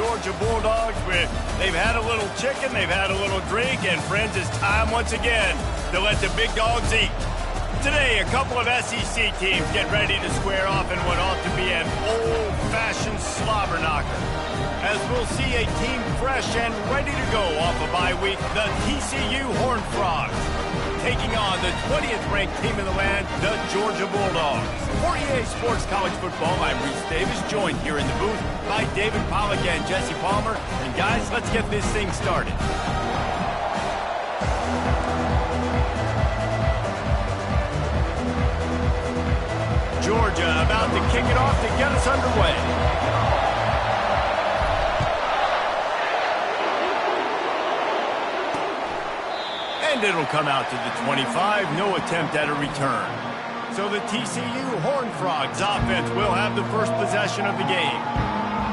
Georgia Bulldogs. They've had a little chicken, they've had a little drink, and friends, it's time once again to let the big dogs eat. Today, a couple of SEC teams get ready to square off in what ought to be an old-fashioned slobber knocker. As we'll see a team fresh and ready to go off a bye week, the TCU Horned Frogs, taking on the 20th ranked team in the land, the Georgia Bulldogs. For EA Sports College Football, I'm Reese Davis, joined here in the booth by David Pollack and Jesse Palmer. And guys, let's get this thing started. Georgia about to kick it off to get us underway. And it'll come out to the 25, no attempt at a return. So the TCU Horned Frogs offense will have the first possession of the game.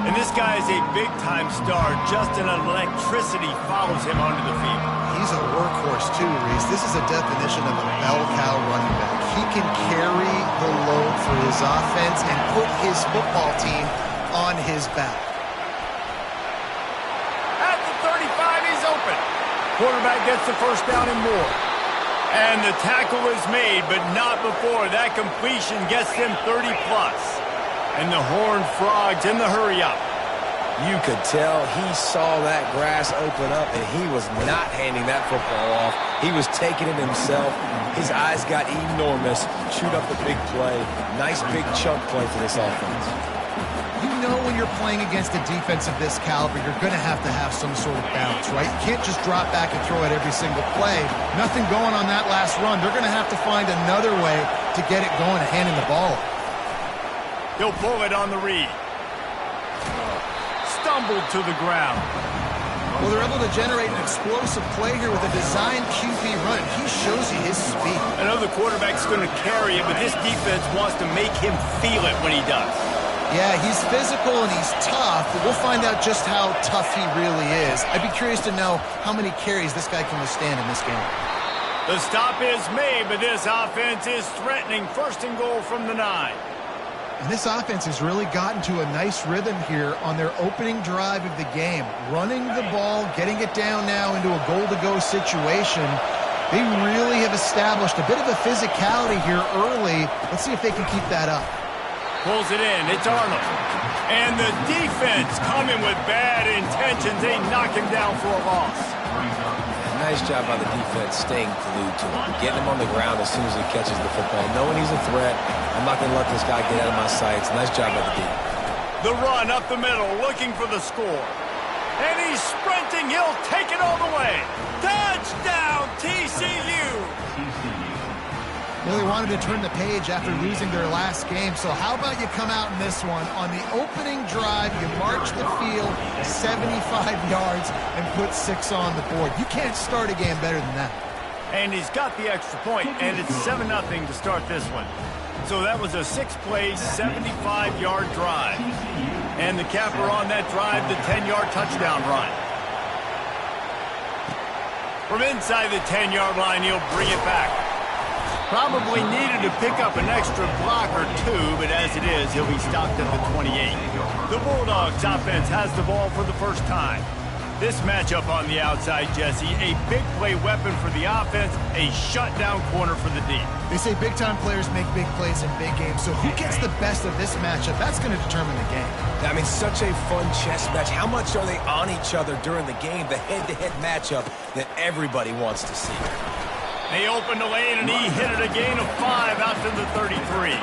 And this guy is a big-time star. Just an electricity follows him onto the field. He's a workhorse too, Reese. This is a definition of a bell cow running back. He can carry the load for his offense and put his football team on his back. At the 35, he's open. Quarterback gets the first down and more. And the tackle is made, but not before that completion gets them 30-plus. And the Horned Frogs in the hurry-up. You could tell he saw that grass open up, and he was not handing that football off. He was taking it himself. His eyes got enormous. Chewed up the big play. Nice big chunk play for this offense. You know when you're playing against a defense of this caliber, you're going to have some sort of balance, right? You can't just drop back and throw it every single play. Nothing going on that last run. They're going to have to find another way to get it going and handing the ball. He'll pull it on the read. Stumbled to the ground. Well, they're able to generate an explosive play here with a designed QB run. He shows you his speed. I know the quarterback's going to carry it, but this defense wants to make him feel it when he does. Yeah, he's physical and he's tough, but we'll find out just how tough he really is. I'd be curious to know how many carries this guy can withstand in this game. The stop is made, but this offense is threatening. First and goal from the 9. And this offense has really gotten to a nice rhythm here on their opening drive of the game. Running the ball, getting it down now into a goal-to-go situation. They really have established a bit of a physicality here early. Let's see if they can keep that up. Pulls it in. It's Arnold. And the defense coming with bad intentions. They knock him down for a loss. Nice job by the defense staying glued to him. Getting him on the ground as soon as he catches the football. Knowing he's a threat. I'm not going to let this guy get out of my sights. Nice job by the D. The run up the middle, looking for the score. And he's sprinting. He'll take it all the way. Touchdown, TCU. Really wanted to turn the page after losing their last game, so how about you come out in this one? On the opening drive, you march the field 75 yards and put 6 on the board. You can't start a game better than that. And he's got the extra point, and it's 7-0 to start this one. So that was a 6-play, 75-yard drive. And the capper on that drive, the 10-yard touchdown run. From inside the 10-yard line, he'll bring it back. Probably needed to pick up an extra block or two, but as it is, he'll be stopped at the 28. The Bulldogs offense has the ball for the first time. This matchup on the outside, Jesse, a big play weapon for the offense, a shutdown corner for the D. They say big-time players make big plays in big games, so who gets the best of this matchup? That's going to determine the game. I mean, such a fun chess match. How much are they on each other during the game, the head-to-head matchup that everybody wants to see? They opened the lane, and he hit it a gain of 5 out to the 33.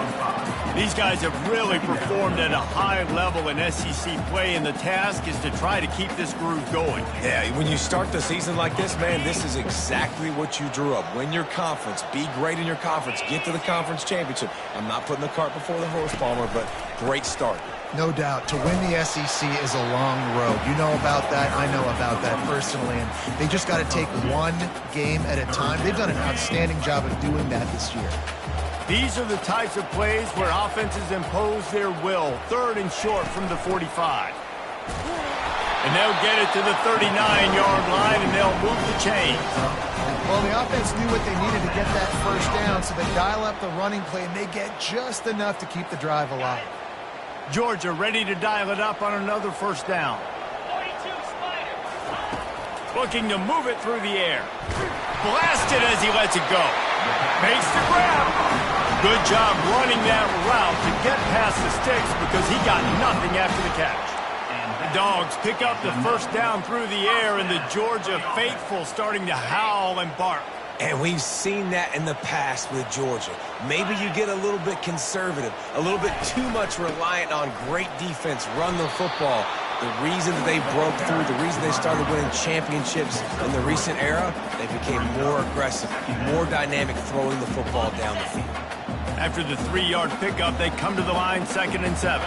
These guys have really performed at a high level in SEC play, and the task is to try to keep this groove going. Yeah, when you start the season like this, man, this is exactly what you drew up. Win your conference. Be great in your conference. Get to the conference championship. I'm not putting the cart before the horse, Palmer, but great start. No doubt. To win the SEC is a long road. You know about that. I know about that personally. And they just got to take one game at a time. They've done an outstanding job of doing that this year. These are the types of plays where offenses impose their will. 3rd and short from the 45. And they'll get it to the 39-yard line, and they'll move the chains. Well, the offense knew what they needed to get that first down, so they dial up the running play, and they get just enough to keep the drive alive. Georgia ready to dial it up on another first down. Looking to move it through the air. Blasted as he lets it go. Makes the grab. Good job running that route to get past the sticks because he got nothing after the catch. The Dogs pick up the first down through the air, and the Georgia faithful starting to howl and bark. And we've seen that in the past with Georgia. Maybe you get a little bit conservative, a little bit too much reliant on great defense, run the football. The reason that they broke through, the reason they started winning championships in the recent era, they became more aggressive, more dynamic throwing the football down the field. After the 3-yard pickup, they come to the line 2nd and 7.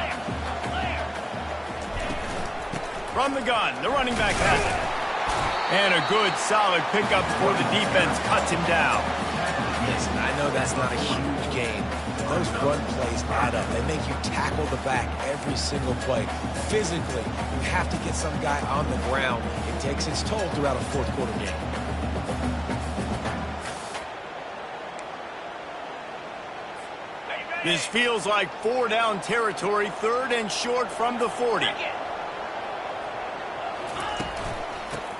From the gun, the running back has it. And a good, solid pickup before the defense cuts him down. Listen, I know that's not a huge game, but those run plays add up. They make you tackle the back every single play. Physically, you have to get some guy on the ground. It takes its toll throughout a fourth-quarter game. This feels like 4-down territory, 3rd and short from the 40.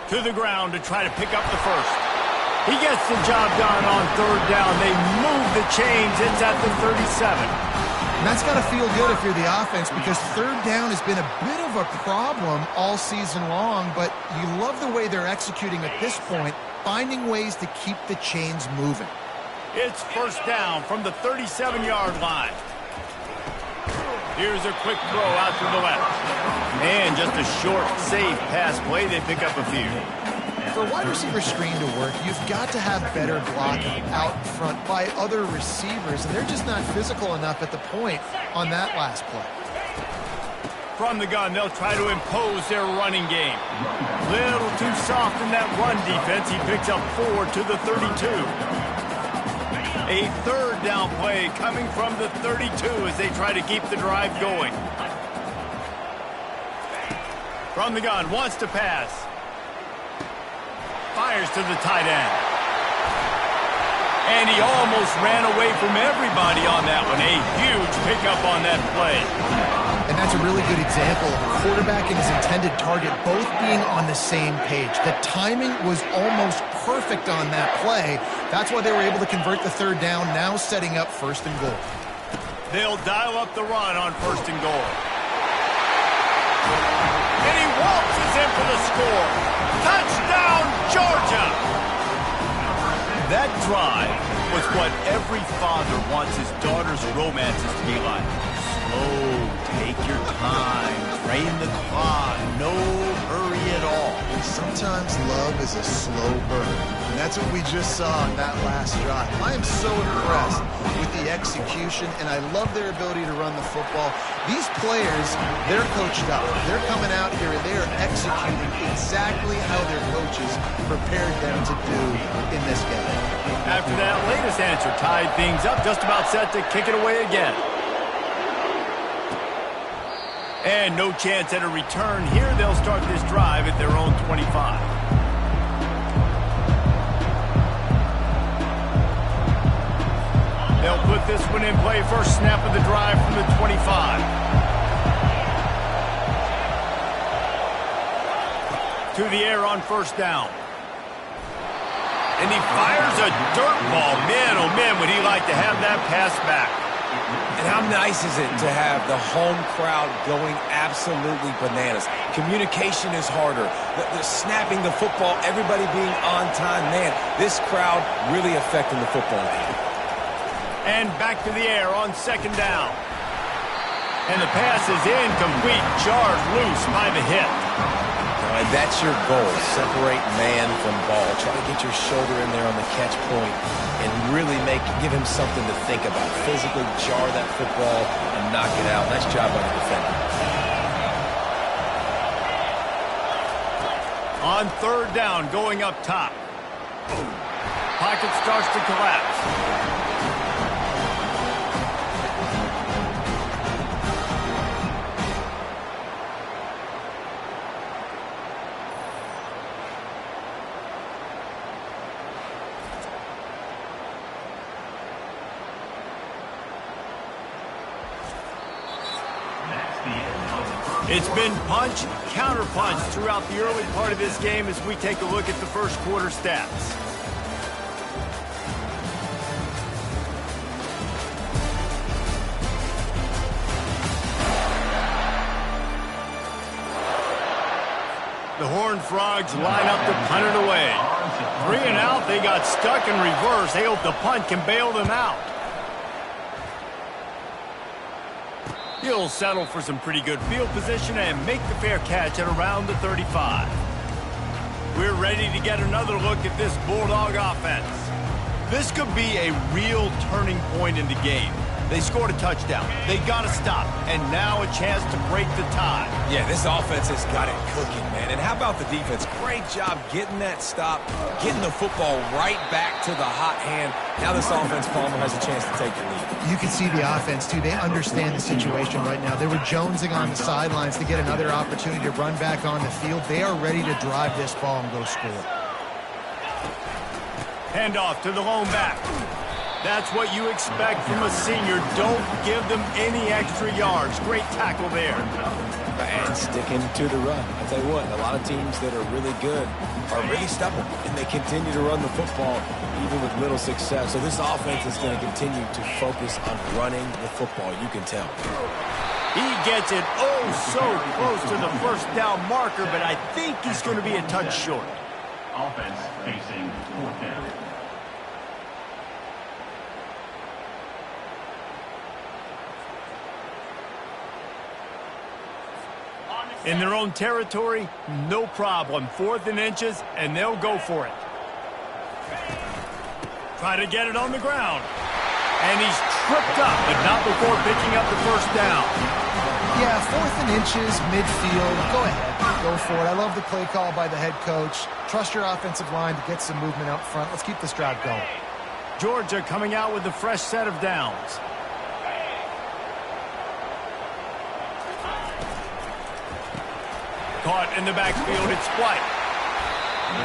To the ground to try to pick up the first. He gets the job done on 3rd down. They move the chains. It's at the 37. And that's got to feel good if you're the offense, because 3rd down has been a bit of a problem all season long, but you love the way they're executing at this point, finding ways to keep the chains moving. It's 1st down from the 37-yard line. Here's a quick throw out to the left. And just a short, safe pass play. They pick up a few. For a wide receiver screen to work, you've got to have better blocking out in front by other receivers, and they're just not physical enough at the point on that last play. From the gun, they'll try to impose their running game. Little too soft in that run defense. He picks up 4 to the 32. A 3rd down play coming from the 32 as they try to keep the drive going. From the gun, wants to pass. Fires to the tight end. And he almost ran away from everybody on that one. A huge pickup on that play. And that's a really good example of a quarterback and his intended target both being on the same page. The timing was almost perfect on that play. That's why they were able to convert the 3rd down, now setting up 1st and goal. They'll dial up the run on 1st and goal. And he waltzes in for the score. Touchdown, Georgia! That drive was what every father wants his daughter's romances to be like. Slow, take your time, drain the clock, no hurry at all. Sometimes love is a slow burn, and that's what we just saw on that last drive. I am so impressed with the execution, and I love their ability to run the football. These players, they're coached up. They're coming out here, and they are executing exactly how their coaches prepared them to do in this game. After that latest answer tied things up, just about set to kick it away again. And no chance at a return here. They'll start this drive at their own 25. They'll put this one in play. First snap of the drive from the 25. To the air on 1st down. And he fires a dirt ball. Man, oh man, would he like to have that pass back. And how nice is it to have the home crowd going absolutely bananas? Communication is harder. The snapping the football, everybody being on time. Man, this crowd really affecting the football game. And back to the air on 2nd down. And the pass is incomplete. Jarred loose by the hip. And that's your goal. Separate man from ball. Try to get your shoulder in there on the catch point and really give him something to think about. Physically jar that football and knock it out. Nice job by the defender. On 3rd down, going up top. Pocket starts to collapse. It's been punch, counter-punch throughout the early part of this game as we take a look at the first quarter stats. The Horned Frogs line up to punt it away. 3 and out, they got stuck in reverse. They hope the punt can bail them out. He'll settle for some pretty good field position and make the fair catch at around the 35. We're ready to get another look at this Bulldog offense. This could be a real turning point in the game. They scored a touchdown. They got to stop. And now a chance to break the tie. Yeah, this offense has got it cooking, man. And how about the defense? Great job getting that stop, getting the football right back to the hot hand. Now this offense, Palmer, has a chance to take the lead. You can see the offense, too. They understand the situation right now. They were jonesing on the sidelines to get another opportunity to run back on the field. They are ready to drive this ball and go score. Handoff to the lone back. That's what you expect from a senior. Don't give them any extra yards. Great tackle there. And sticking to the run. I'll tell you what, a lot of teams that are really good are really stubborn, and they continue to run the football even with little success. So this offense is going to continue to focus on running the football. You can tell. He gets it so close to the first down marker, but I think he's going to be a touch short. Offense facing 4th down. In their own territory, no problem. 4th and inches, and they'll go for it. Try to get it on the ground. And he's tripped up, but not before picking up the first down. Yeah, 4th and inches, midfield. Go ahead. Go for it. I love the play call by the head coach. Trust your offensive line to get some movement out front. Let's keep this drive going. Georgia coming out with a fresh set of downs. Caught in the backfield, it's White.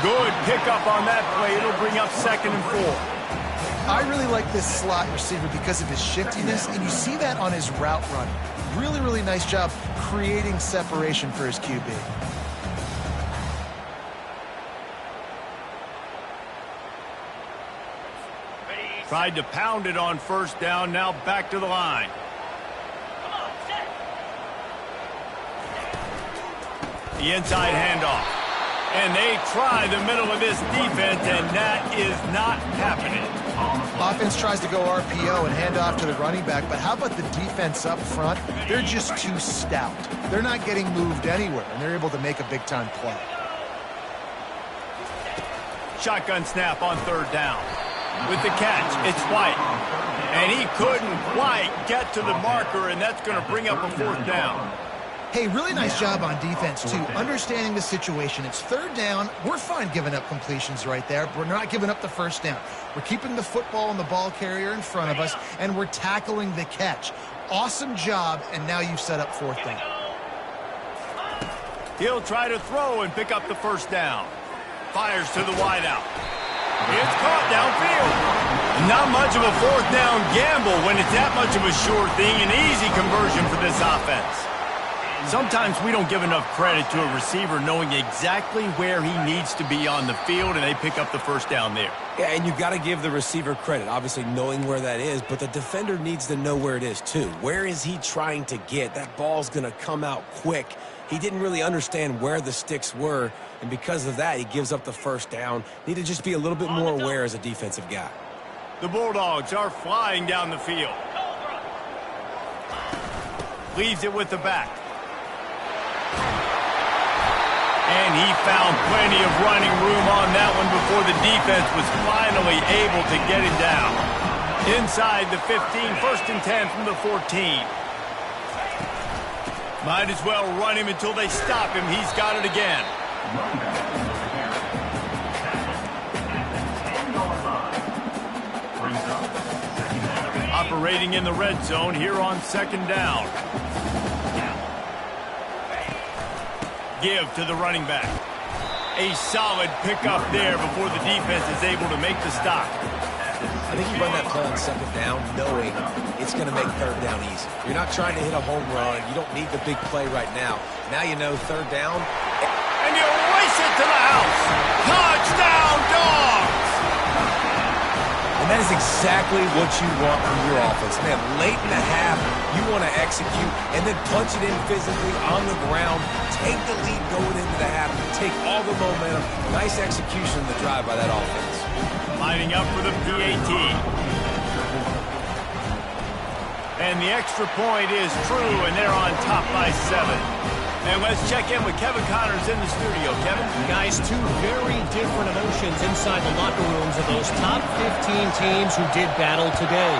Good pickup on that play. It'll bring up 2nd and 4. I really like this slot receiver because of his shiftiness, and you see that on his route running. Really, really nice job creating separation for his QB. Tried to pound it on first down, now back to the line. The inside handoff. And they try the middle of this defense, and that is not happening. Offense tries to go RPO and hand off to the running back, but how about the defense up front? They're just too stout. They're not getting moved anywhere, and they're able to make a big-time play. Shotgun snap on 3rd down. With the catch, it's White. And he couldn't quite get to the marker, and that's going to bring up a 4th down. Hey, really nice job on defense, too. Understanding the situation. It's 3rd down. We're fine giving up completions right there. We're not giving up the first down. We're keeping the football and the ball carrier in front of us, and we're tackling the catch. Awesome job, and now you've set up 4th down. He'll try to throw and pick up the first down. Fires to the wideout. It's caught downfield. Not much of a 4th down gamble when it's that much of a sure thing. An easy conversion for this offense. Sometimes we don't give enough credit to a receiver knowing exactly where he needs to be on the field, and they pick up the first down there. Yeah, and you've got to give the receiver credit, obviously knowing where that is, but the defender needs to know where it is too. Where is he trying to get? That ball's going to come out quick. He didn't really understand where the sticks were, and because of that, he gives up the first down. Need to just be a little bit more aware as a defensive guy. The Bulldogs are flying down the field. Leaves it with the back. And he found plenty of running room on that one before the defense was finally able to get him down. Inside the 15, 1st and 10 from the 14. Might as well run him until they stop him. He's got it again. Operating in the red zone here on 2nd down. Give to the running back. A solid pickup there before the defense is able to make the stop. I think you run that play on second down knowing it's going to make third down easy. You're not trying to hit a home run. You don't need the big play right now. Now you know third down. And you race it to the house. Touchdown, Dogs! And that is exactly what you want from your offense. Man, late in the half, you want to execute and then punch it in physically on the ground. Take the lead going into the half. Take all the momentum. Nice execution of the drive by that offense. Lining up for the PAT. And the extra point is true, and they're on top by 7. And let's check in with Kevin Connors in the studio. Kevin? Guys, two very different emotions inside the locker rooms of those top 15 teams who did battle today.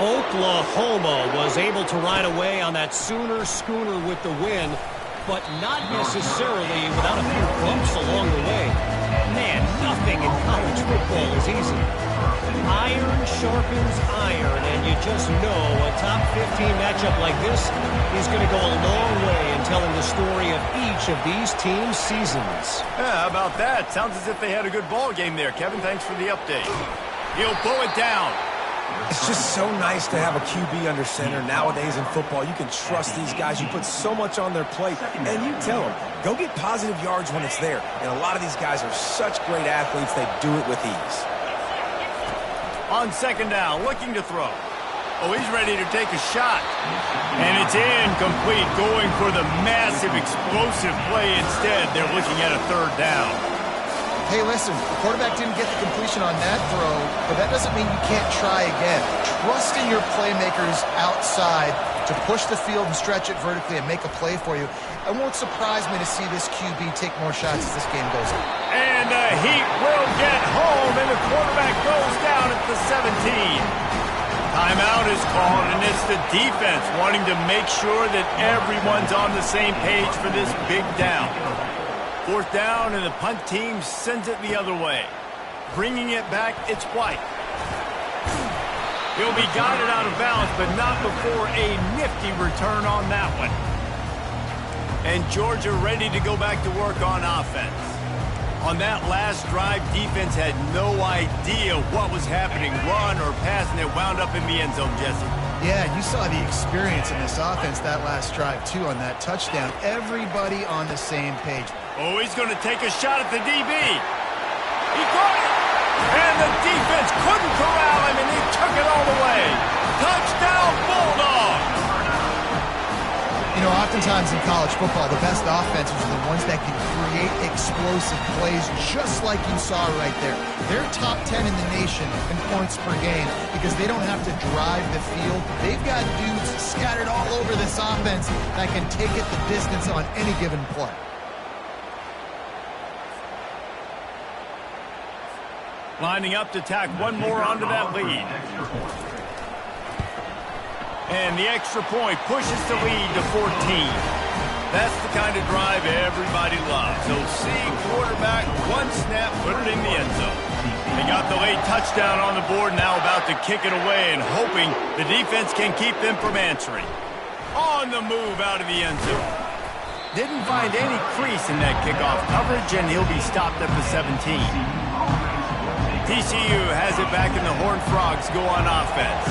Oklahoma was able to ride away on that Sooner schooner with the win, but not necessarily without a few bumps along the way. Man, nothing in college football is easy. Iron sharpens iron, and you just know a top 15 matchup like this is going to go a long way in telling the story of each of these teams' seasons. Yeah, how about that? Sounds as if they had a good ball game there. Kevin, thanks for the update. He'll pull it down. It's just so nice to have a QB under center. Nowadays in football, you can trust these guys. You put so much on their plate, and you tell them, go get positive yards when it's there. And a lot of these guys are such great athletes, they do it with ease. On second down, looking to throw. Oh, he's ready to take a shot. And it's incomplete, going for the massive, explosive play instead. They're looking at a third down. Hey, listen, the quarterback didn't get the completion on that throw, but that doesn't mean you can't try again. Trust in your playmakers outside to push the field and stretch it vertically and make a play for you. It won't surprise me to see this QB take more shots as this game goes on. And the Heat will get home, and the quarterback goes down at the 17. Timeout is called, and it's the defense wanting to make sure that everyone's on the same page for this big down. Fourth down, and the punt team sends it the other way. Bringing it back, it's White. He'll be guided out of bounds, but not before a nifty return on that one. And Georgia ready to go back to work on offense. On that last drive, defense had no idea what was happening, run or pass, and it wound up in the end zone, Jesse. Yeah, you saw the experience in this offense that last drive, too, on that touchdown. Everybody on the same page. Oh, he's going to take a shot at the DB. He caught it. And the defense couldn't corral him, and he took it all the way. Touchdown, Bulldogs! You know, oftentimes in college football, the best offenses are the ones that can create explosive plays, just like you saw right there. They're top 10 in the nation in points per game because they don't have to drive the field. They've got dudes scattered all over this offense that can take it the distance on any given play. Lining up to tack one more onto that lead. And the extra point pushes the lead to 14. That's the kind of drive everybody loves. So see quarterback, one snap, put it in the end zone. They got the late touchdown on the board, now about to kick it away and hoping the defense can keep them from answering. On the move out of the end zone. Didn't find any crease in that kickoff coverage, and he'll be stopped at the 17. TCU has it back, and the Horned Frogs go on offense.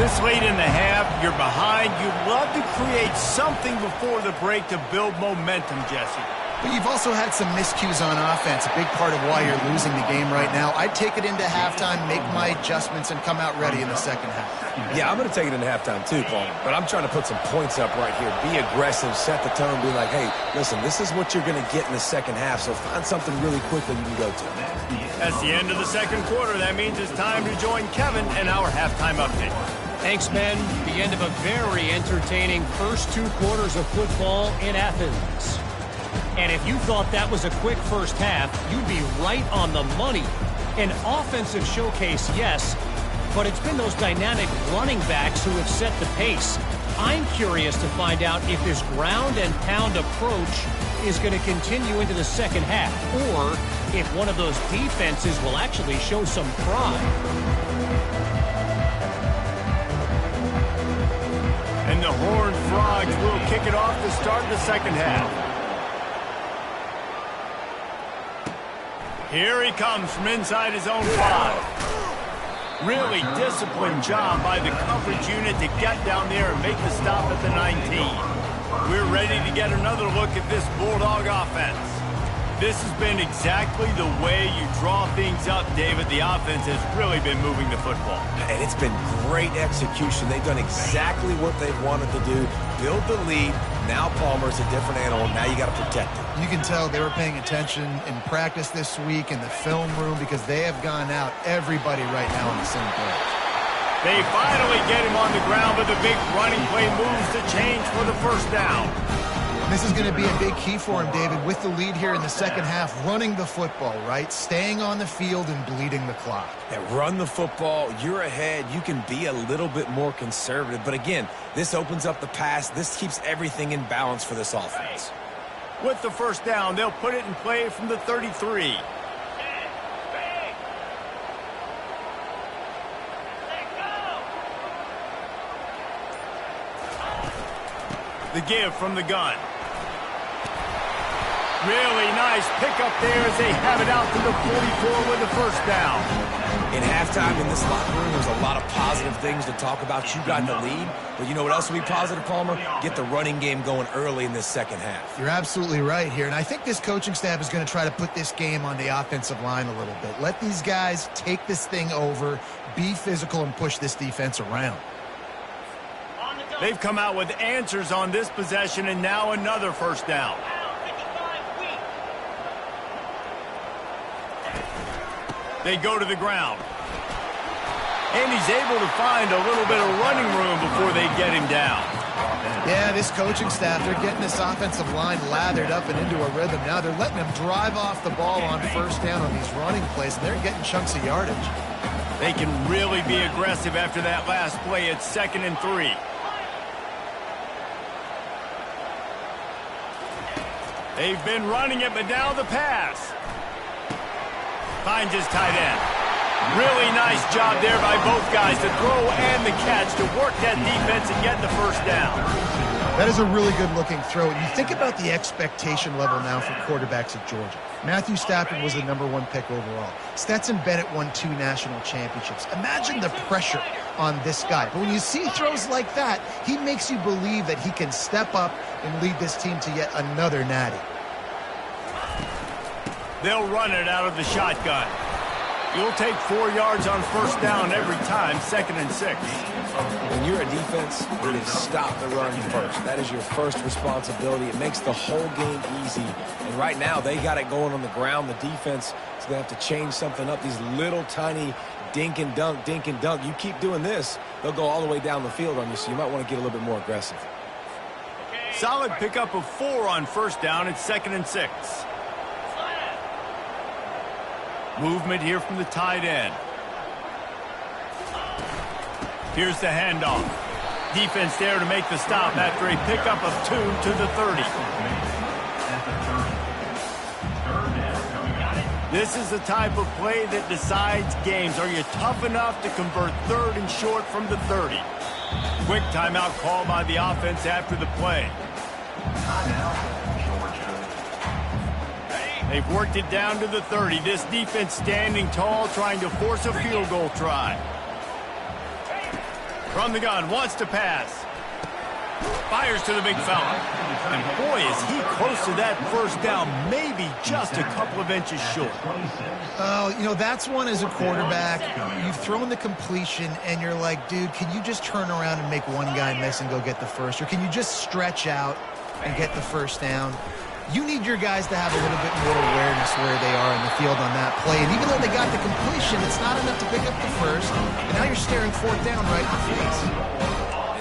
This late in the half, you're behind. You'd love to create something before the break to build momentum, Jesse. But you've also had some miscues on offense, a big part of why you're losing the game right now. I'd take it into halftime, make my adjustments, and come out ready in the second half. Yeah, I'm going to take it into halftime too, Paul. But I'm trying to put some points up right here. Be aggressive, set the tone, be like, hey, listen, this is what you're going to get in the second half, so find something really quickly you can go to. That's the end of the second quarter. That means it's time to join Kevin and our halftime update. Thanks, Ben. The end of a very entertaining first two quarters of football in Athens. And if you thought that was a quick first half, you'd be right on the money. An offensive showcase, yes, but it's been those dynamic running backs who have set the pace. I'm curious to find out if this ground and pound approach is going to continue into the second half, or if one of those defenses will actually show some pride. And the Horned Frogs will kick it off to start the second half. Here he comes from inside his own 5. Really disciplined job by the coverage unit to get down there and make the stop at the 19. We're ready to get another look at this Bulldog offense. This has been exactly the way you draw things up, David. The offense has really been moving the football. And it's been great execution. They've done exactly what they've wanted to do. Build the lead. Now Palmer's a different animal. Now you got to protect it. You can tell they were paying attention in practice this week in the film room because they have gone out, everybody right now on the same page. They finally get him on the ground, but the big running play moves the change for the first down. This is going to be a big key for him, David, with the lead here in the second half, running the football, right? Staying on the field and bleeding the clock. Yeah, run the football. You're ahead. You can be a little bit more conservative. But again, this opens up the pass. This keeps everything in balance for this offense. With the first down, they'll put it in play from the 33. The give from the gun. Really nice pickup there as they have it out to the 44 with the first down. In halftime in this locker room, there's a lot of positive things to talk about. You got the lead, but you know what else will be positive, Palmer? Get the running game going early in this second half. You're absolutely right here, and I think this coaching staff is going to try to put this game on the offensive line a little bit. Let these guys take this thing over, be physical, and push this defense around. They've come out with answers on this possession, and now another first down. They go to the ground. And he's able to find a little bit of running room before they get him down. Yeah, this coaching staff, they're getting this offensive line lathered up and into a rhythm. Now they're letting them drive off the ball on first down on these running plays, and they're getting chunks of yardage. They can really be aggressive after that last play. It's 2nd and 3. They've been running it, but now the pass. Finds his tight end. Really nice job there by both guys to throw and the catch to work that defense and get the first down. That is a really good-looking throw. And you think about the expectation level now for quarterbacks at Georgia. Matthew Stafford was the #1 pick overall. Stetson Bennett won 2 national championships. Imagine the pressure on this guy. But when you see throws like that, he makes you believe that he can step up and lead this team to yet another natty. They'll run it out of the shotgun. You'll take 4 yards on first down every time, 2nd and 6. When you're a defense, it is stop the run first. That is your first responsibility. It makes the whole game easy. And right now, they got it going on the ground. The defense is going to have to change something up. These little tiny dink and dunk, dink and dunk. You keep doing this, they'll go all the way down the field on you, so you might want to get a little bit more aggressive. Solid pickup of 4 on first down. It's 2nd and 6. Movement here from the tight end. Here's the handoff. Defense there to make the stop after a pickup of 2 to the 30. This is the type of play that decides games. Are you tough enough to convert 3rd and short from the 30? Quick timeout call by the offense after the play. They've worked it down to the 30. This defense standing tall, trying to force a field goal try. From the gun, wants to pass. Fires to the big fella. And boy, is he close to that first down, maybe just a couple of inches short. Oh, you know, that's one as a quarterback. You've thrown the completion, and you're like, dude, can you just turn around and make one guy miss and go get the first? Or can you just stretch out and get the first down? You need your guys to have a little bit more awareness where they are in the field on that play. And even though they got the completion, it's not enough to pick up the first. And now you're staring 4th down right in the face.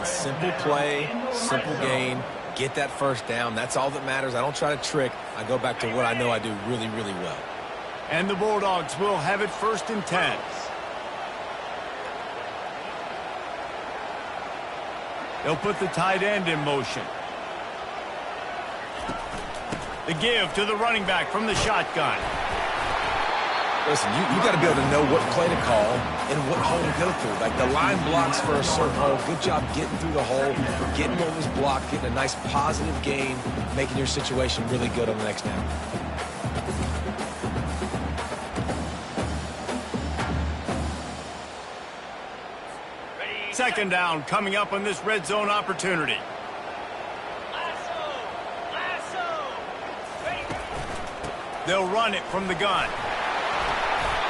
It's simple play, simple gain. Get that first down. That's all that matters. I don't try to trick. I go back to what I know I do really, really well. And the Bulldogs will have it 1st and 10. They'll put the tight end in motion. The give to the running back from the shotgun. Listen, you got to be able to know what play to call and what hole to go through. Like the line blocks for a certain hole. Good job getting through the hole, getting what was blocked, getting a nice positive gain, making your situation really good on the next down. Second down coming up on this red zone opportunity. They'll run it from the gun.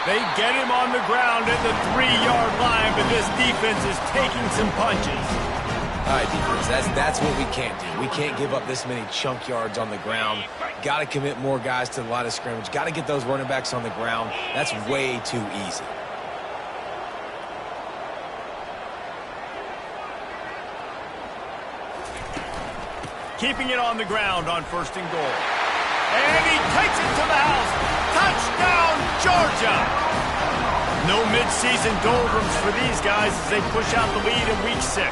They get him on the ground at the 3-yard line, but this defense is taking some punches. All right, defense, that's what we can't do. We can't give up this many chunk yards on the ground. Got to commit more guys to the line of scrimmage. Got to get those running backs on the ground. That's way too easy. Keeping it on the ground on 1st and goal. And he takes it to the house. Touchdown, Georgia! No midseason doldrums for these guys as they push out the lead in Week 6.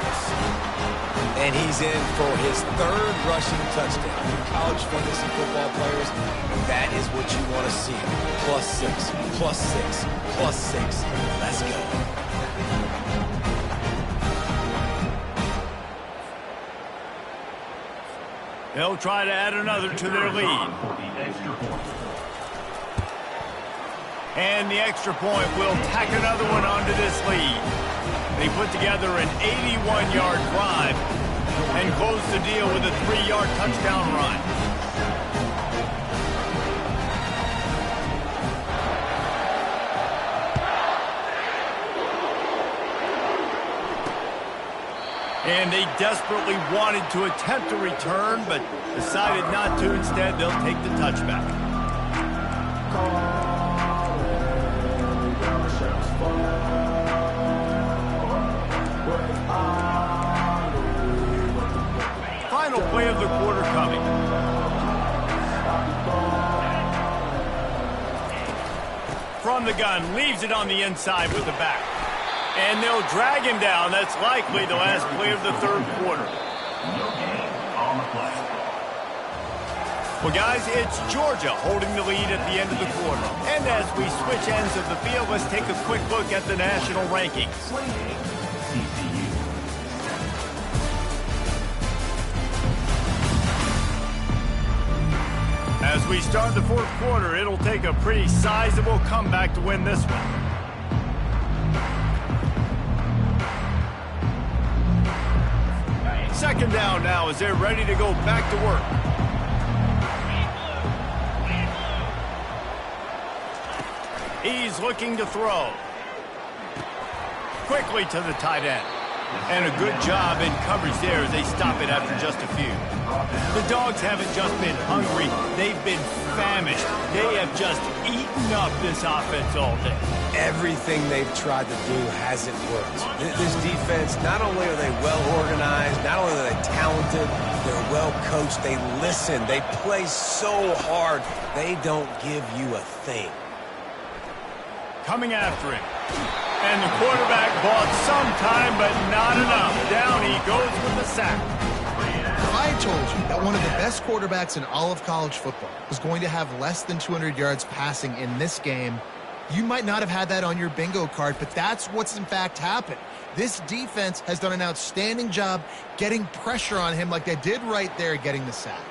And he's in for his 3rd rushing touchdown. College fantasy football players, that is what you want to see. +6, +6, +6. Let's go. They'll try to add another to their lead. And the extra point will tack another one onto this lead. They put together an 81-yard drive and close the deal with a 3-yard touchdown run. And they desperately wanted to attempt a return, but decided not to. Instead, they'll take the touchback. Final play of the quarter coming. From the gun, leaves it on the inside with the back. And they'll drag him down. That's likely the last play of the 3rd quarter. Well, guys, it's Georgia holding the lead at the end of the quarter. And as we switch ends of the field, let's take a quick look at the national rankings. As we start the 4th quarter, it'll take a pretty sizable comeback to win this one. Second down now as they're ready to go back to work. He's looking to throw. Quickly to the tight end. And a good job in coverage there as they stop it after just a few. The Dogs haven't just been hungry, they've been famished. They have just eaten up this offense all day. Everything they've tried to do hasn't worked. This defense, not only are they well organized, not only are they talented, they're well coached, they listen, they play so hard, they don't give you a thing. Coming after him. And the quarterback bought some time, but not enough. Down he goes with the sack. I told you that one of the best quarterbacks in all of college football was going to have less than 200 yards passing in this game. You might not have had that on your bingo card, but that's what's in fact happened. This defense has done an outstanding job getting pressure on him like they did right there, getting the sack.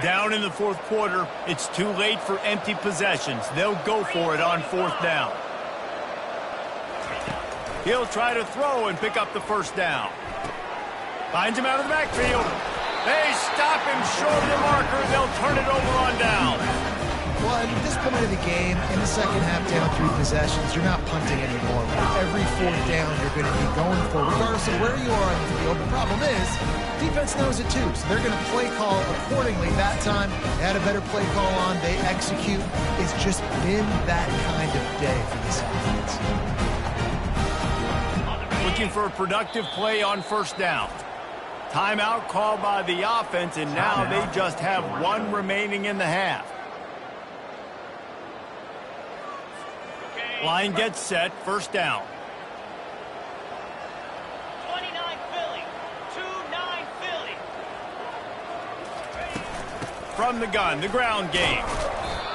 Down in the 4th quarter, it's too late for empty possessions. They'll go for it on 4th down. He'll try to throw and pick up the 1st down. Finds him out of the backfield. They stop him short of the marker. They'll turn it over on down. Well, at this point of the game, in the second half, down 3 possessions, you're not punting anymore. Every 4th down, you're going to be going for, regardless of where you are on the field. The problem is, defense knows it too, so they're going to play call accordingly. That time, they had a better play call on. They execute. It's just been that kind of day for this offense. Looking for a productive play on 1st down. Timeout called by the offense, and now they just have 1 remaining in the half. Line gets set, 1st down. 29 Philly, 2-9 Philly. From the gun, the ground game.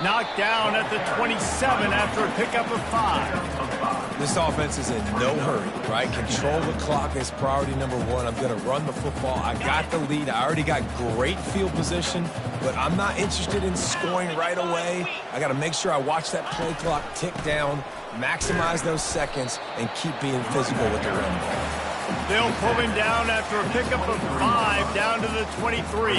Knocked down at the 27 after a pickup of 5. This offense is in no hurry, right? Control the clock is priority number one. I'm going to run the football. I got the lead. I already got great field position, but I'm not interested in scoring right away. I got to make sure I watch that play clock tick down, maximize those seconds, and keep being physical with the run. They'll pull him down after a pickup of 5 down to the 23.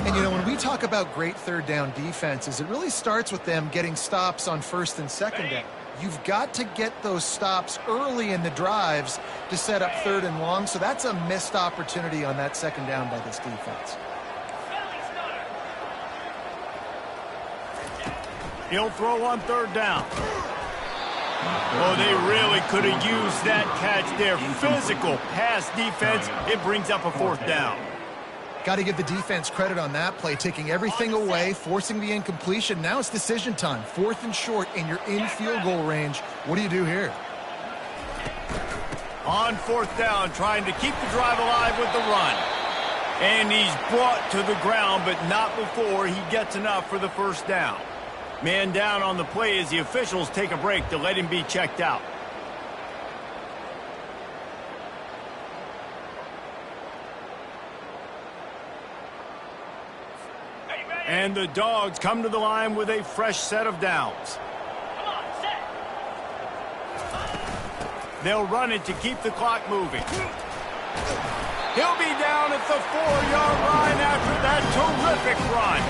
And, you know, when we talk about great third down defenses, it really starts with them getting stops on first and second down. You've got to get those stops early in the drives to set up third and long, so that's a missed opportunity on that second down by this defense. He'll throw on third down. Oh, they really could have used that catch there. Physical pass defense. It brings up a fourth down. Got to give the defense credit on that play, taking everything away, forcing the incompletion. Now it's decision time. 4th and short, and you're in field goal range. What do you do here? On 4th down, trying to keep the drive alive with the run. And he's brought to the ground, but not before he gets enough for the first down. Man down on the play as the officials take a break to let him be checked out. And the Dogs come to the line with a fresh set of downs. They'll run it to keep the clock moving. He'll be down at the 4-yard line after that terrific run.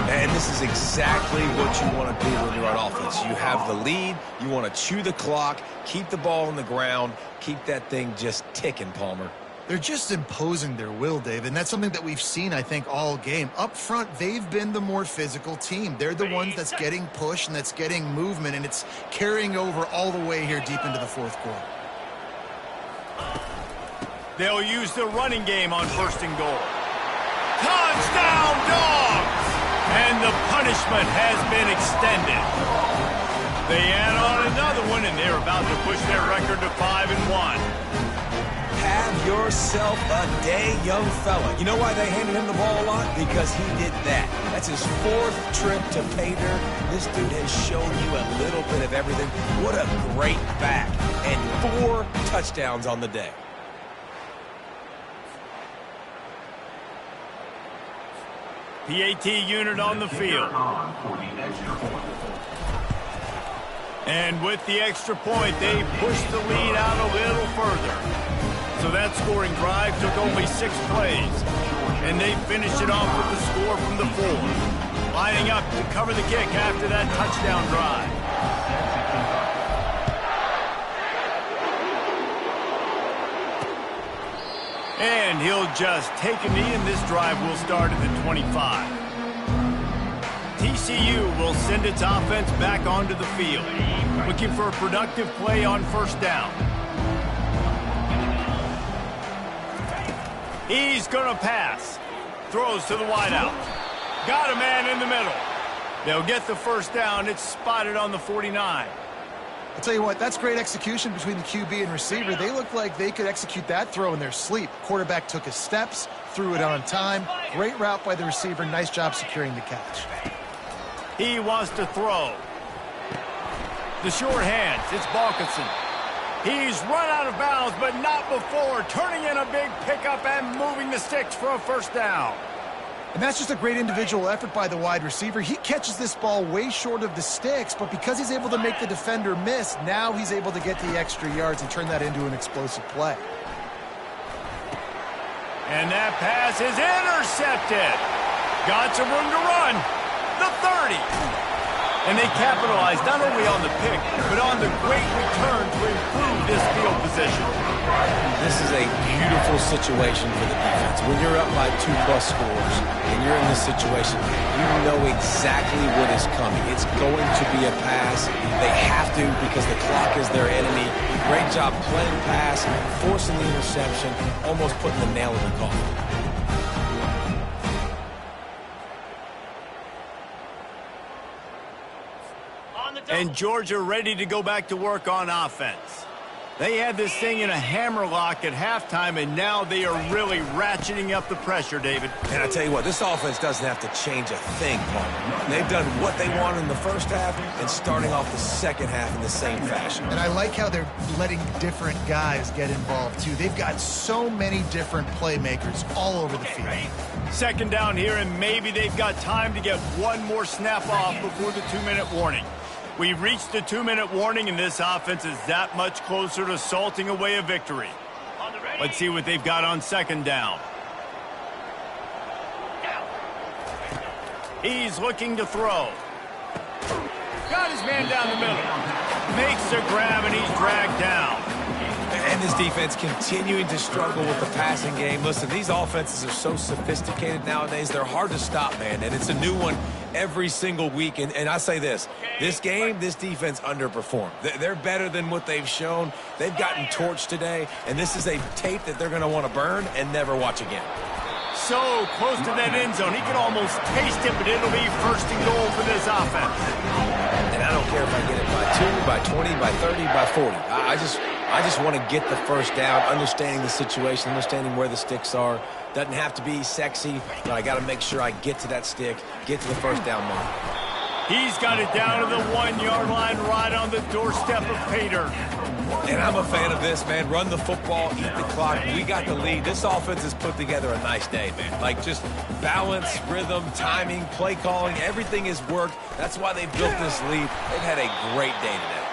And this is exactly what you want to do when you're on offense. You have the lead. You want to chew the clock, keep the ball on the ground, keep that thing just ticking, Palmer. They're just imposing their will, Dave, and that's something that we've seen, I think, all game. Up front, they've been the more physical team. They're the ones that's getting pushed and that's getting movement, and it's carrying over all the way here deep into the fourth quarter. They'll use the running game on 1st and goal. Touchdown, Dogs! And the punishment has been extended. They add on another one, and they're about to push their record to 5-1. Have yourself a day, young fella. You know why they handed him the ball a lot? Because he did that. That's his 4th trip to pay dirt. This dude has shown you a little bit of everything. What a great back. And 4 touchdowns on the day. PAT unit on the field. And with the extra point, they push the lead out a little further. So that scoring drive took only 6 plays. And they finished it off with the score from the 4. Lining up to cover the kick after that touchdown drive. And he'll just take a knee, and this drive will start at the 25. TCU will send its offense back onto the field, looking for a productive play on 1st down. He's going to pass. Throws to the wideout. Got a man in the middle. They'll get the first down. It's spotted on the 49. I'll tell you what, that's great execution between the QB and receiver. They look like they could execute that throw in their sleep. Quarterback took his steps, threw it on time. Great route by the receiver. Nice job securing the catch. He wants to throw. The short hands. It's Balkinson. He's run out of bounds, but not before turning in a big pickup and moving the sticks for a first down. And that's just a great individual effort by the wide receiver. He catches this ball way short of the sticks, but because he's able to make the defender miss, now he's able to get the extra yards and turn that into an explosive play. And that pass is intercepted. Got some room to run. The 30. And they capitalized not only on the pick, but on the great return to improve this field position. This is a beautiful situation for the defense. When you're up by 2+ scores and you're in this situation, you know exactly what is coming. It's going to be a pass. They have to because the clock is their enemy. Great job playing pass, forcing the interception, almost putting the nail in the coffin. And Georgia ready to go back to work on offense. They had this thing in a hammerlock at halftime, and now they are really ratcheting up the pressure, David. And I tell you what, this offense doesn't have to change a thing, Paul. They've done what they wanted in the first half and starting off the second half in the same fashion. And I like how they're letting different guys get involved, too. They've got so many different playmakers all over the field. Second down here, and maybe they've got time to get one more snap off before the 2-minute warning. We've reached the 2-minute warning, and this offense is that much closer to salting away a victory. Let's see what they've got on second down. He's looking to throw. Got his man down the middle. Makes the grab, and he's dragged down. And this defense continuing to struggle with the passing game. Listen, these offenses are so sophisticated nowadays. They're hard to stop, man. And it's a new one every single week. And I say this game, this defense underperformed. They're better than what they've shown. They've gotten torched today. And this is a tape that they're going to want to burn and never watch again. So close to that end zone. He can almost taste it, but it'll be first and goal for this offense. And I don't care if I get it by 2, by 20, by 30, by 40. I just want to get the first down, understanding the situation, understanding where the sticks are. Doesn't have to be sexy, but I got to make sure I get to that stick, get to the first down mark. He's got it down to the 1-yard line right on the doorstep of Pater. And I'm a fan of this, man. Run the football, eat the clock. We got the lead. This offense has put together a nice day, man. Like just balance, rhythm, timing, play calling, everything has worked. That's why they built this lead. They've had a great day today.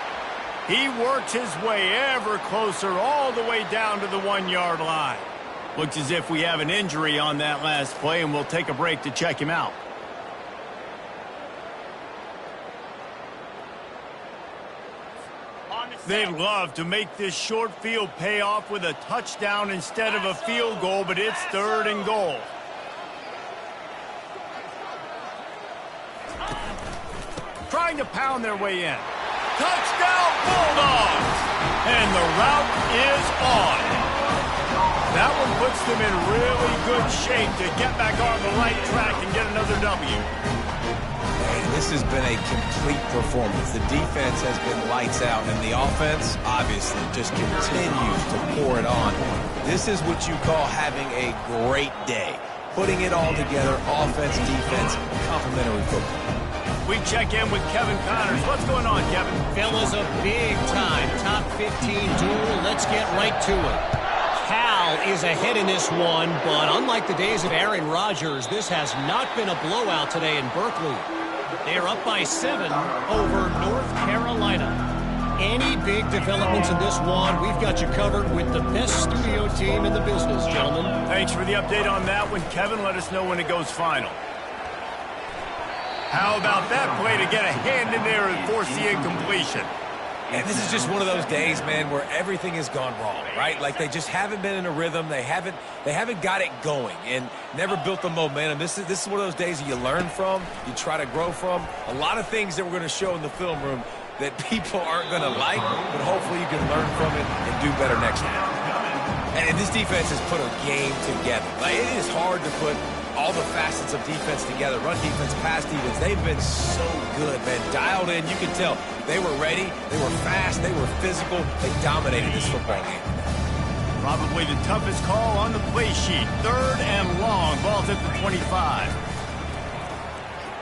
He worked his way ever closer all the way down to the 1-yard line. Looks as if we have an injury on that last play, and we'll take a break to check him out. They'd love to make this short field pay off with a touchdown instead of a field goal, but it's 3rd and goal. Trying to pound their way in. Touchdown Bulldogs! And the route is on. That one puts them in really good shape to get back on the right track and get another W. This has been a complete performance. The defense has been lights out, and the offense, obviously, just continues to pour it on. This is what you call having a great day. Putting it all together, offense, defense, complementary football. We check in with Kevin Connors. What's going on, Kevin? Fellas, a big-time top 15 duel. Let's get right to it. Cal is ahead in this one, but unlike the days of Aaron Rodgers, this has not been a blowout today in Berkeley. They're up by 7 over North Carolina. Any big developments in this one, we've got you covered with the best studio team in the business, gentlemen. Thanks for the update on that one, Kevin. Let us know when it goes final. How about that play to get a hand in there and force the incompletion? And this is just one of those days, man, where everything has gone wrong, right? Like they just haven't been in a rhythm. They haven't got it going and never built the momentum. This is one of those days that you learn from, you try to grow from. A lot of things that we're going to show in the film room that people aren't going to like, but hopefully you can learn from it and do better next time. And this defense has put a game together. Like, it is hard to put all the facets of defense together. Run defense, pass defense. They've been so good, man. Dialed in. You can tell they were ready. They were fast. They were physical. They dominated this football game. Probably the toughest call on the play sheet. 3rd and long. Ball's at the 25.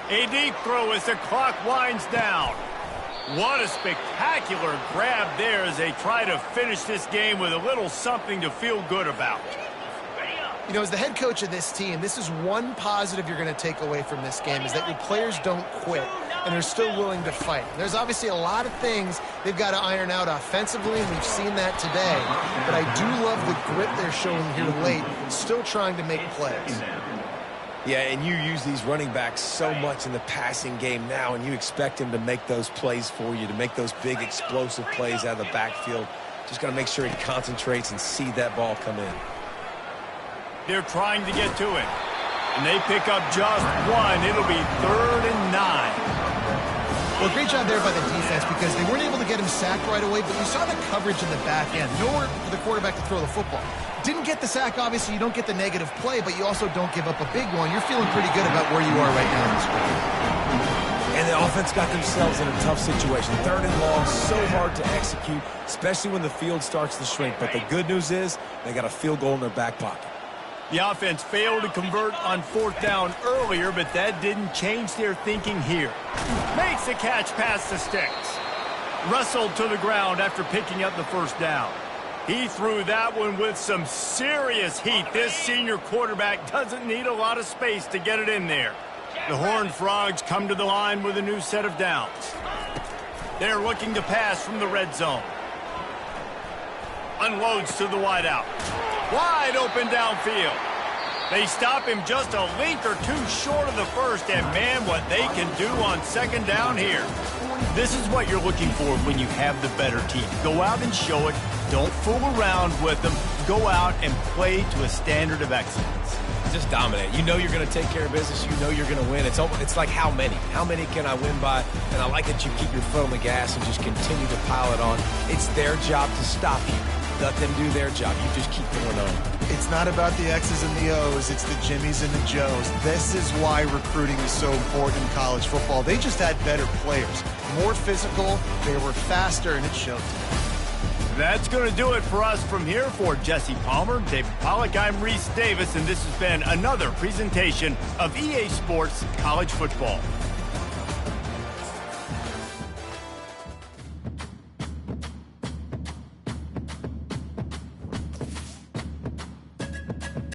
A deep throw as the clock winds down. What a spectacular grab there as they try to finish this game with a little something to feel good about. You know, as the head coach of this team, this is one positive you're going to take away from this game, is that your players don't quit and they're still willing to fight. There's obviously a lot of things they've got to iron out offensively, and we've seen that today. But I do love the grit they're showing here late, still trying to make plays. Yeah, and you use these running backs so much in the passing game now, and you expect him to make those plays for you, to make those big explosive plays out of the backfield. Just got to make sure he concentrates and see that ball come in. They're trying to get to it. And they pick up just one. It'll be 3rd and 9. Well, great job there by the defense because they weren't able to get him sacked right away, but you saw the coverage in the back end. Nowhere for the quarterback to throw the football. Didn't get the sack, obviously. You don't get the negative play, but you also don't give up a big one. You're feeling pretty good about where you are right now in this game. And the offense got themselves in a tough situation. 3rd and long, so hard to execute, especially when the field starts to shrink. But the good news is they got a field goal in their back pocket. The offense failed to convert on 4th down earlier, but that didn't change their thinking here. Makes the catch past the sticks. Wrestled to the ground after picking up the 1st down. He threw that one with some serious heat. This senior quarterback doesn't need a lot of space to get it in there. The Horned Frogs come to the line with a new set of downs. They're looking to pass from the red zone. Unloads to the wideout. Wide open downfield. They stop him just a link or two short of the 1st, and man, what they can do on 2nd down here. This is what you're looking for when you have the better team. Go out and show it. Don't fool around with them. Go out and play to a standard of excellence. Just dominate. You know you're going to take care of business. You know you're going to win. It's like how many? How many can I win by? And I like that you keep your foot on the gas and just continue to pile it on. It's their job to stop you. Let them do their job. You just keep going on. It's not about the X's and the O's. It's the Jimmies and the Joes. This is why recruiting is so important in college football. They just had better players. More physical. They were faster, and it showed. That's going to do it for us from here. For Jesse Palmer, David Pollack, I'm Reese Davis, and this has been another presentation of EA Sports College Football.